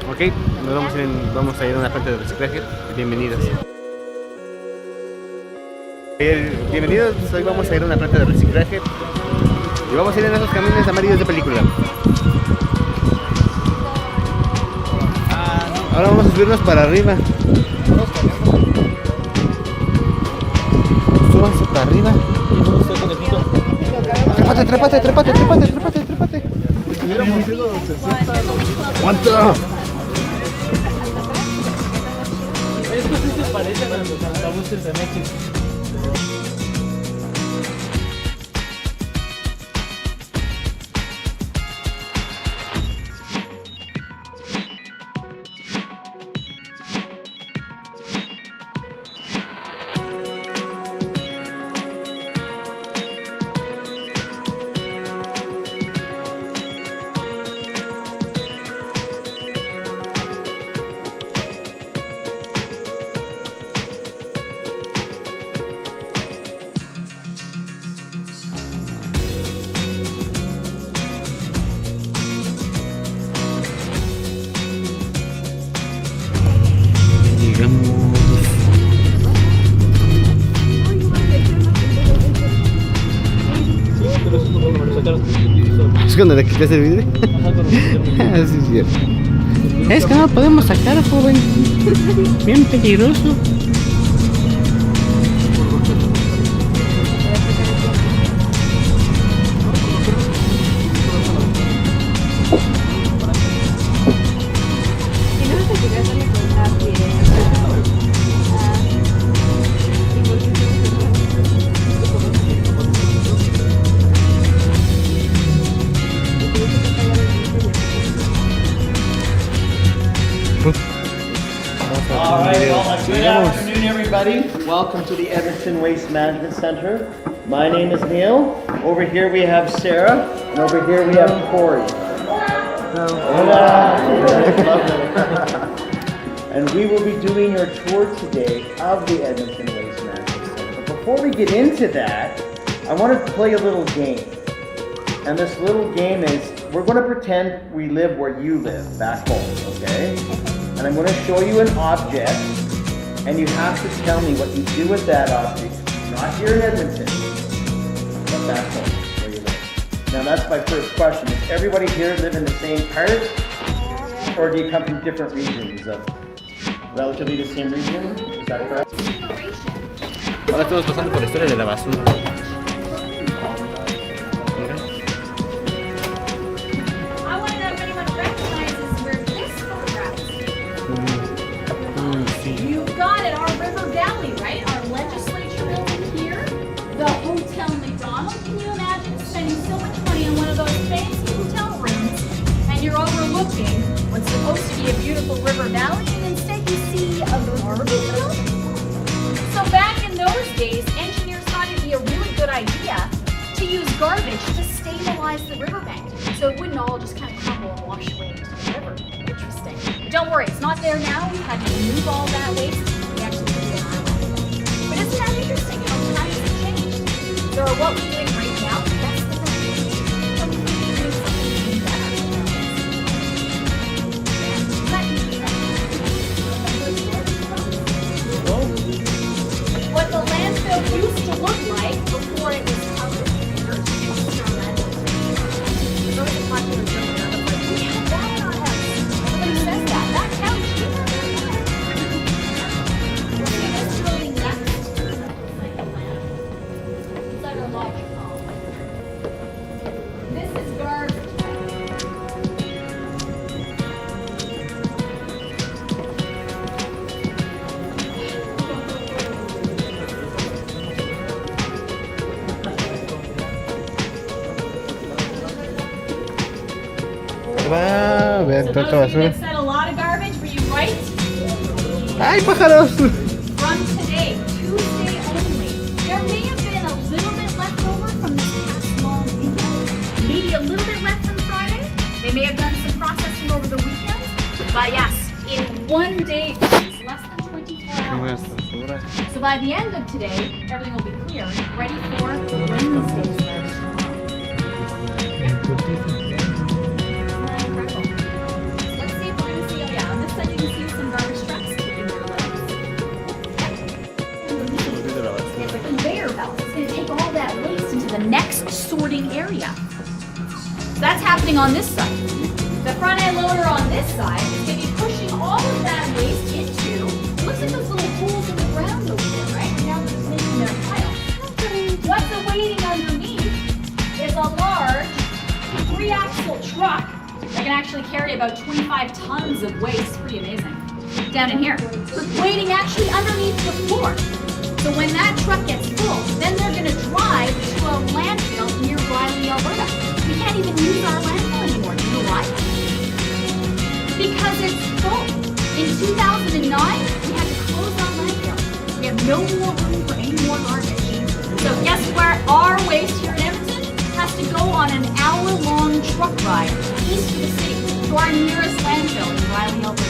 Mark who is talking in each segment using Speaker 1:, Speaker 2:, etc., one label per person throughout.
Speaker 1: Ok, vamos a ir a una planta de reciclaje. Bienvenidos. Bienvenidos, hoy vamos a ir a una planta de reciclaje y vamos a ir en esos camiones amarillos de película. Ahora vamos a subirnos para arriba. Súbanse para arriba. Trépate. ¿Cuánto?
Speaker 2: Estos sí se parecen a los autobuses de México.
Speaker 1: ¿Es cuando le quitas el vidrio? Así es cierto. Es que no podemos sacar, joven. Bien peligroso.
Speaker 3: All right, well, good afternoon, everybody. Welcome to the Edmonton Waste Management Centre. My name is Neil. Over here we have Sarah, and over here we have Corey. Hola. And we will be doing your tour today of the Edmonton Waste Management Centre. But before we get into that, I want to play a little game. And this little game is, we're going to pretend we live where you live, back home, okay? And I'm going to show you an object, and you have to tell me what you do with that object, not here in Edmonton, but back home, where you live. Now that's my first question. Does everybody here live in the same part, or do you come from different regions of relatively the same region? Is that correct?
Speaker 1: Ahora estamos pasando por la historia de la basura.
Speaker 4: You got it, our river valley, right? Our legislature building here, the Hotel McDonald. Can you imagine spending so much money on one of those fancy hotel rooms and you're overlooking what's supposed to be a beautiful river valley and instead you see a garbage dump? So back in those days, engineers thought it'd be a really good idea to use garbage to stabilize the riverbank so it wouldn't all just kind of crumble and wash away into the river. Interesting. Don't worry, it's not there now. We had to remove all that waste. We actually put it in our land. But isn't that interesting? Times have changed. So what we're doing right now, that's the future. So we need to do something better. What the landfill used to look like before it was covered in dirt. Those are popular German. We have that in our house. Everybody says that. That counts. See this building next? It's like a logic hall. This is garbage.
Speaker 1: Va a ver
Speaker 4: So
Speaker 1: tanta
Speaker 4: those of you
Speaker 1: basura.
Speaker 4: that said a lot of garbage, were you right?
Speaker 1: ¡Ay, pájaros!
Speaker 4: From today, Tuesday only, there may have been a little bit left over from this past long weekend. Maybe a little bit left from Friday. They may have done some processing over the weekend. But yes, in one day, it's less than 24 hours. So by the end of today, everything will be clear, ready for Wednesday's garbage tomorrow. Incredible. Let's see if we're going to see, oh yeah, on this side. The front end loader on this side is going to be pushing all of that waste into, it looks like those little holes in the ground over there, right? Now they're just making their pile. What's awaiting underneath is a large 3-axle truck that can actually carry about 25 tons of waste. Pretty amazing. Down in here. Waiting actually underneath the floor. So when that truck gets full, then they're going to drive to a landfill near Riley, Alberta. We can't even use our landfill anymore. Do you know why? Because it's full. In 2009, we had to close our landfill. We have no more room for any more garbage. So guess where our waste here in Edmonton has to go on an hour-long truck ride east of the city to our nearest landfill in Riley, Alberta.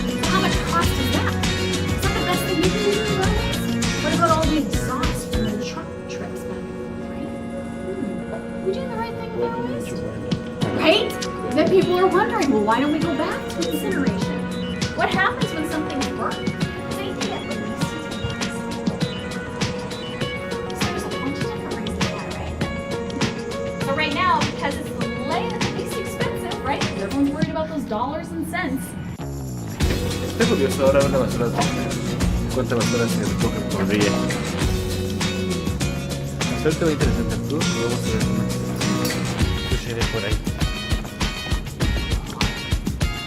Speaker 4: So how much cost is that? Is that the best thing we can do in our waste? What about all the exhaust from the truck trips back and forth, right? We doing the right thing with our waste? Right? Then people are wondering, well, why don't we go back to incineration? What happens when something's burned? They get released into the atmosphere. So there's a bunch of different reasons why, right? So right now, because it's the least expensive, right? Everyone's worried about those dollars and cents.
Speaker 2: Está curioso ahora ver la basura. ¿Cuánta basura se recoge por día? Suerte muy interesante. Tú vamos a ver más. Sucede por ahí.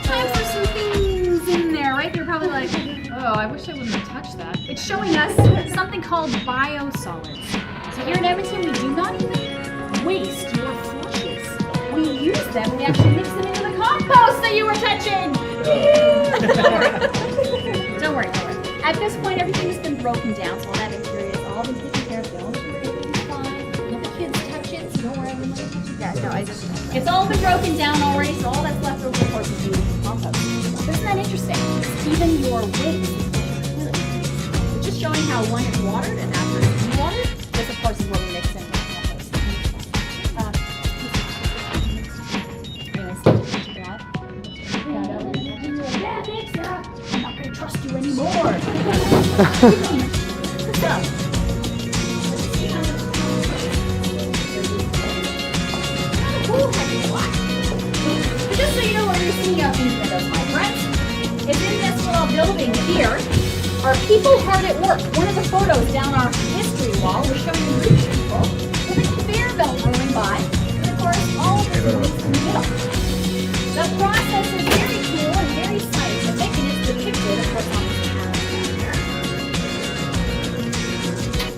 Speaker 4: Time for some things in there, right? You're probably like, oh, I wish I wouldn't have touched that. It's showing us something called biosolids. So here in Edmonton, we do not even waste your flushes. We use them, we actually mix them into the compost that you were touching. Don't worry. At this point, everything's been broken down, so all that material has all been taken care of. Don't worry, everything's fine. Let the kids touch it, so don't worry, I'm gonna touch it. Yeah, no, it's all been broken down already, so all that's left over, of course, is the compost. Isn't that interesting? Even your waste is what you're just showing how one is watered and after it's dewatered, this, of course, is what we mix in with compost. I'm not going to trust you anymore. Just so you know what you're seeing out these windows, my friends, is in this little building here are people hard at work. One of the photos down our history wall was showing rich people with a conveyor belt rolling by, and of course all of this is in the middle. The process is very cool and very scientific, and it's depicted, of course, on this panel.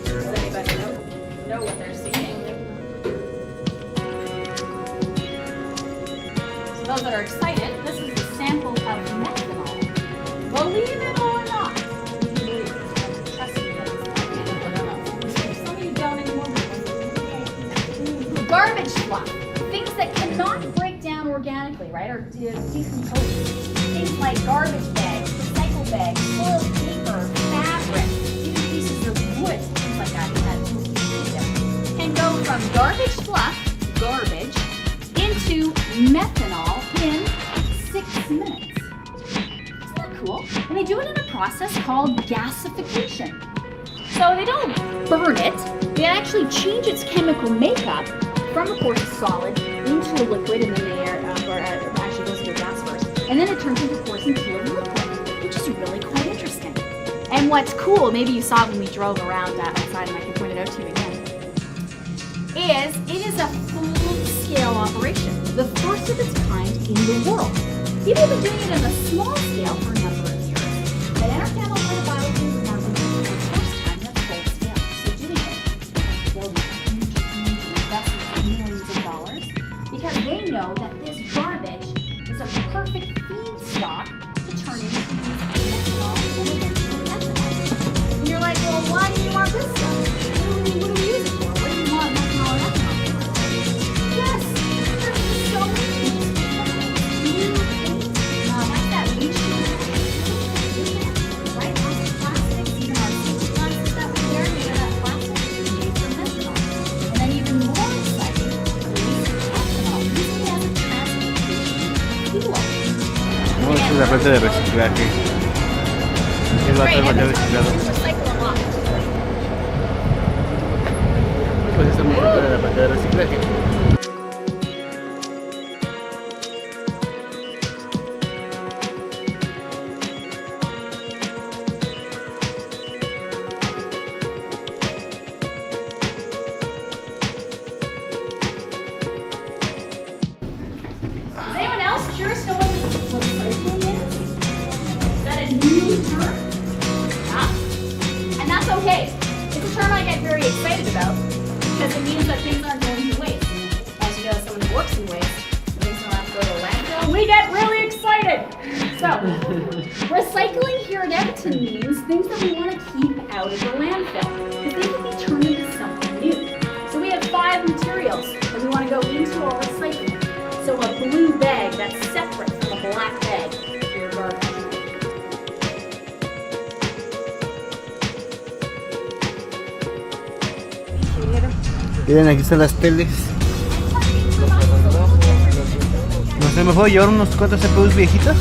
Speaker 4: Does anybody know what they're seeing? So those that are excited, this is a sample of methanol. Believe it or not, trust me, that it's some of you don't anymore. Garbage fluff, things that cannot break down organically, right, or decompose. Things like garbage bags, recycle bags, soiled paper, fabric, even pieces of wood, things like that can go from garbage fluff, garbage, into methanol in 6 minutes. Isn't that cool? And they do it in a process called gasification. So they don't burn it, they actually change its chemical makeup from, of course, a solid into a liquid, and then they actually goes into a gas first. And then it turns into, of course, into a liquid, which is really quite interesting. And what's cool, maybe you saw it when we drove around outside, and I can point it out to you again, is it is a full-scale operation, the first of its kind in the world. People have been doing it on a small scale for a number of years. But Energia is now doing it for the first time at full scale. So doing it will be huge investments of millions of dollars, because they know that this garbage is a perfect feedstock to turn into methanol and eventually ethanol. And you're like, well, why do you want this stuff? What do we use it for? What do you want methanol and ethanol for? Yes, there's just so many things. New paint, like that windshield, right? Plastics, even our safety glasses that we wear, made of that plastic, made from methanol. And then even more exciting, ethanol, using it as a transportation fuel.
Speaker 2: No, esta es la planta de reciclaje. Es material reciclado. Pues esta es la planta de reciclaje.
Speaker 4: Recycling here at Edmonton means things that we want to keep out of the landfill because they can be turned into something new. So we have 5 materials that we want to go into our recycling. So a blue bag that's separate from a black bag for your garbage.
Speaker 1: Miren, aquí están las teles. No sé, me puedo llevar unos cuantos CPUs viejitos.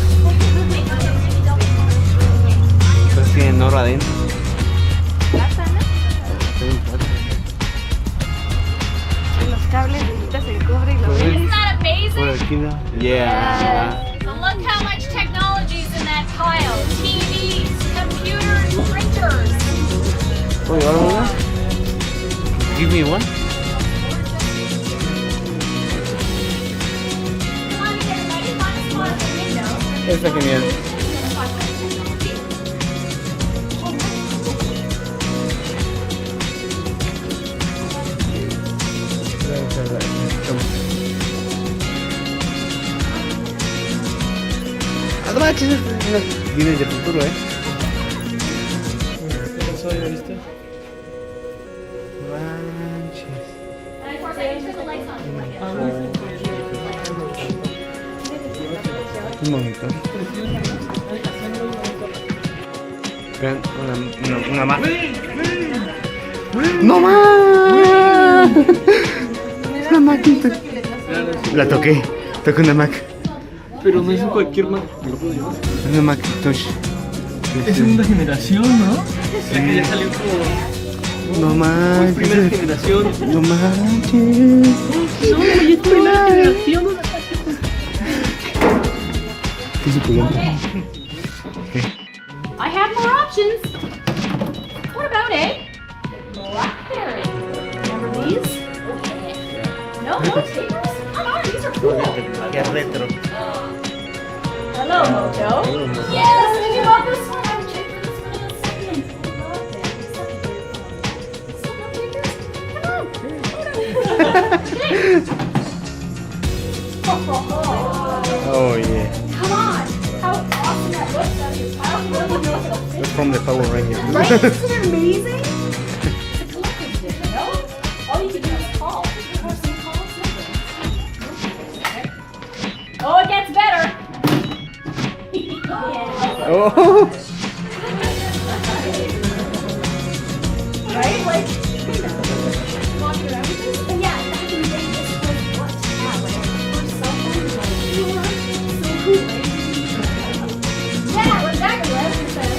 Speaker 1: Entonces tienen oro adentro.
Speaker 5: Los cables, le quitas el cobre y lo ves.
Speaker 4: Isn't that amazing?
Speaker 1: Por aquí, ¿no? Yeah.
Speaker 4: So look how much technology's in that pile. TVs, computers, printers.
Speaker 1: Oye, ahora una. Give me one.
Speaker 4: Come on, everybody, find a spot at the window.
Speaker 1: Está genial. No manches, viene de futuro,
Speaker 2: ¿Qué pasó? ¿Ya viste?
Speaker 1: Manches.
Speaker 4: And of course, I can turn the lights on.
Speaker 1: Un monitor. Vean, una más. ¡No más! Una maquita. La toqué. Toqué una Mac.
Speaker 2: Pero no es cualquier Mac.
Speaker 1: Una Macintosh.
Speaker 2: Es segunda generación, ¿no? La que ya salió como
Speaker 1: No manches.
Speaker 2: primera generación.
Speaker 1: No manches.
Speaker 2: No, ya es primera generación.
Speaker 1: Qué suculento.
Speaker 4: I have more options. What about blackberry? Remember these? No, no takers? Come on, these are cool.
Speaker 1: Qué retro.
Speaker 4: Hello, Mojo. Yes, did you love this one? I'm checking this one in a second. I love it. Still no takers? Come on.
Speaker 1: Oh yeah.
Speaker 4: Come on. How awesome that looks out of your pile.
Speaker 1: That's from the Power Rangers.
Speaker 4: Right? Isn't it amazing? It's a collector's edition, no? All you can do is call. Oh, it gets better. Yeah.
Speaker 1: Oh.
Speaker 4: Right? Like, walk around with this. But yeah, back in the day, this was what to have. Like, the first cell phone was like, so cool, right? Yeah, exactly. Right?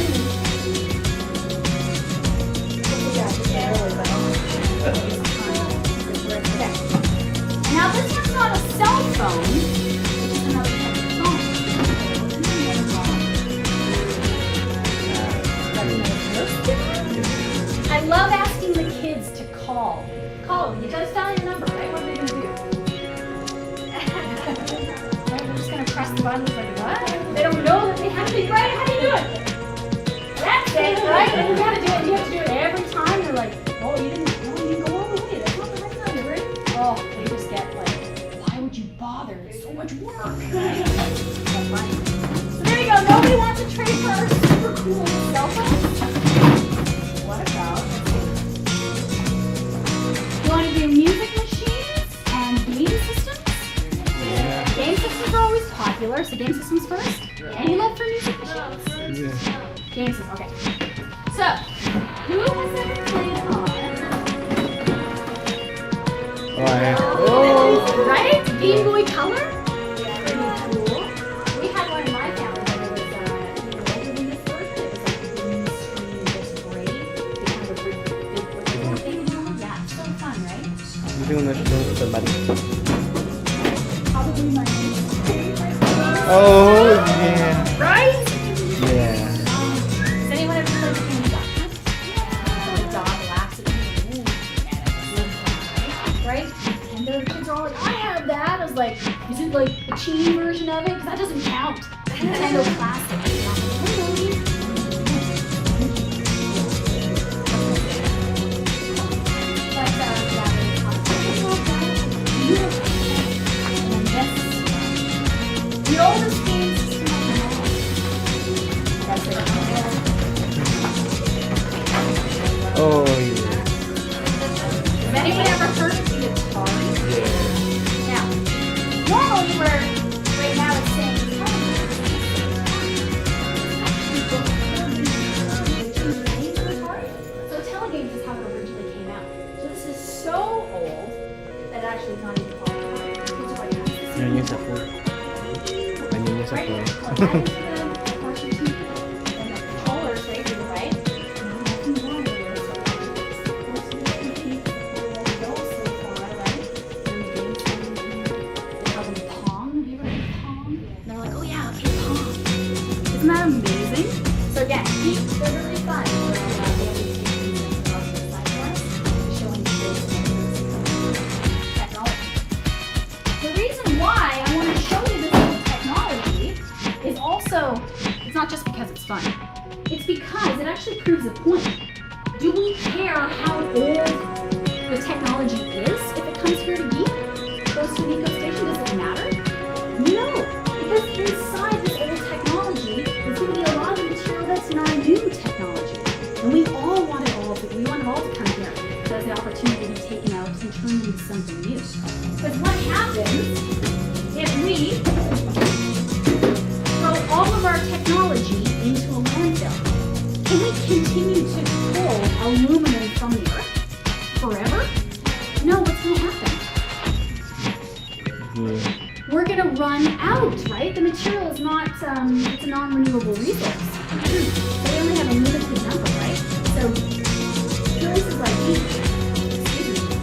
Speaker 4: Now this one's not a cell phone, it's just another type of phone. I love asking the kids to call. Call them. You gotta dial your number, right? What are they gonna do? Right, we're just gonna press the button. It's like, what? They don't know that they have to be right. How do you do it? That's it, right? And you gotta do it. You have to do it every time. They're like, oh, you didn't go all the way. That's not the right number, right? Oh, they just get like, why would you bother? It's so much work. So funny. So there you go. Nobody wants to trade for our super cool cell phones. What about? You want to do music machines and game systems? Yeah. Game systems are always popular. So game systems first. Any love for music machines?
Speaker 1: Yeah.
Speaker 4: Game systems. Okay. So, who has ever played on? Right? Game Boy Color? Pretty cool. We had one in my family, but it was older than this version. It was like green screen, just gray. They kind of big thing. Yeah, it's so fun, right?
Speaker 1: Yo tengo una Super Mario.
Speaker 4: Probably my favorite.
Speaker 1: Oh yeah.
Speaker 4: Right?
Speaker 1: Yeah.
Speaker 4: Has anyone ever played the game Duck Hunt? So the dog laughs at you. Ooh, yeah, that's so fun, right? And the kids are all like, I have that. I was like, is it like a cheating version of it? Because that doesn't count. Nintendo Classic. But, yeah, really fun. And then this, the oldest game system of them all. Isn't that amazing? So again, they're really fun. The reason why I want to show you this new technology is also, it's not just because it's fun. It's because it actually proves a point. Do we care how old the technology is if it comes here to eat? Goes to an eco station, does it matter? No, because inside this old technology is going to be a lot of the material that's in our new technology. And we all want it all, we want it all to come here. So there's the opportunity to be taken out and turned into something new. Because what happens if we throw all of our technology into a landfill? Can we continue to pull aluminum from the earth forever? No, what's going to happen? We're going to run out, right? The material is not, it's a non-renewable resource. So we only have a limited number, right? So places like these,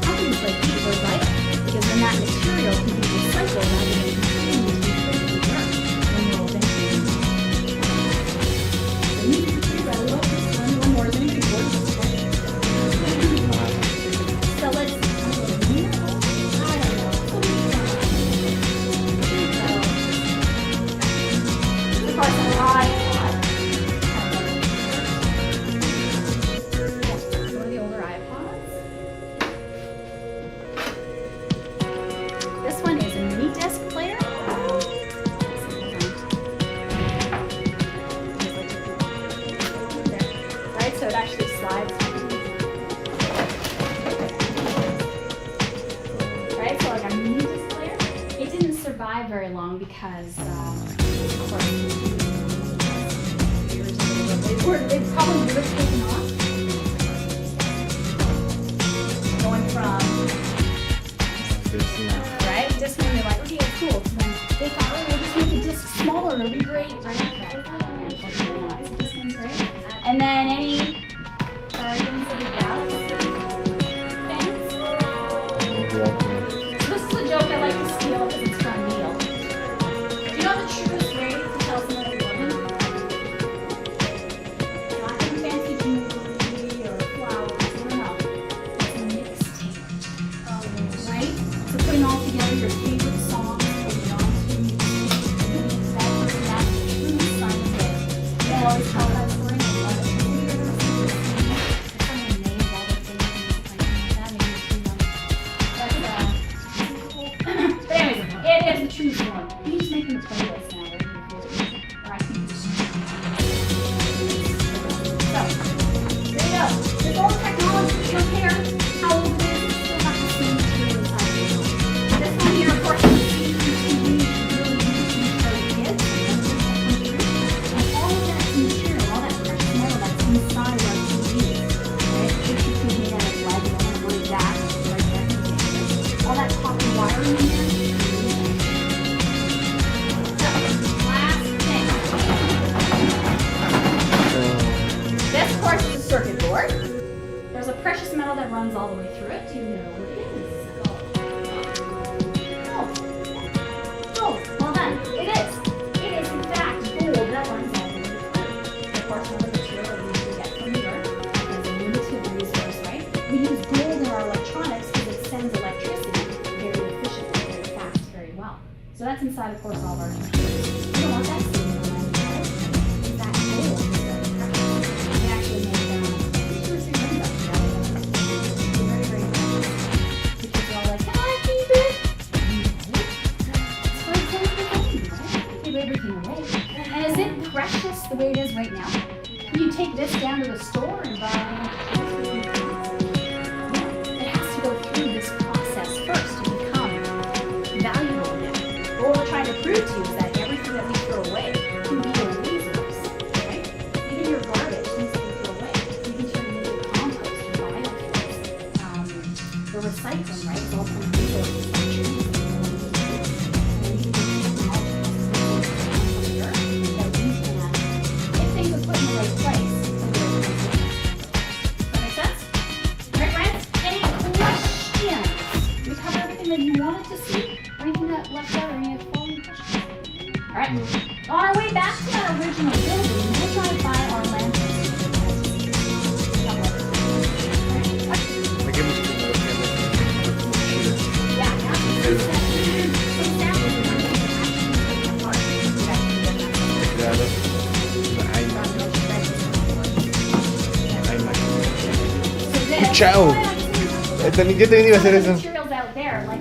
Speaker 4: companies like these are right, because then that material can be recycled rather than continuing to be put in the earth when we're all eventually. One more is anything worse. So let's, I don't know. Of course, a lot. One of the older iPods. This one is a mini disc player. Right, so it actually slides. Right, so like a mini disc player. It didn't survive very long because, of course, they probably would have taken off. Going from, right, disc one, they're like, okay, cool. So then they thought, oh, we'll just make the disc smaller, it'll be great, right? Unfortunately not. So this one's great. And then any Guardians of the Galaxy fans? This is a joke I like to steal because it's from Neil. Do you know the truest way to tell someone they love them? Not in fancy jewelry or flowers, no. It's a mixtape. Right? So putting all together your favorite songs, putting it onto that's the true sign of love. They always tell that story. I love it. Have you ever seen this scene? Someone named all their favorite music like that. Maybe it's too young. But anyways, it is the true form. You can just make them a playlist now, right? Or I think it's so, there you go. This old technology, you don't care how old it is, it's still got the same material inside of it. This one here, of course, is really easy to show kids. And all of that material, all that precious metal that's inside our TVs, right? It should be made out of lead, you don't want to worry that, right there. All that copper wiring in there. So, last thing. This, of course, is a circuit board. There's a precious metal that runs all the way through it. Do you know what it is? Gold. Well done. It is. It is, in fact, gold that runs all the way through. Of course, all the material that we usually get from the earth is a limited resource, right? We use gold in our electronics because it sends electricity very efficiently, very fast, very well. So that's inside, of course, all of our computers. You don't want that sitting in the landfill. It's that gold. You can actually make 2 or 3 rings up together. It's very, very precious. Because they're all like, can I keep it? No. It's for example, right? Give everything away. And is it precious the way it is right now? Can you take this down to the store and buy it has to go through this process first to become valuable again. What we're trying to prove to you is that everything that we throw away can be a resource, right? Even your garbage needs to be thrown away. You can turn it into compost or biofuels. The recycling, right, is all from resources like trees. And you can use technology to from the earth.
Speaker 2: Claro. Ay, no. Ay, no.
Speaker 4: So this-
Speaker 2: Chao. Yo también iba a hacer eso.
Speaker 4: Materials out there, like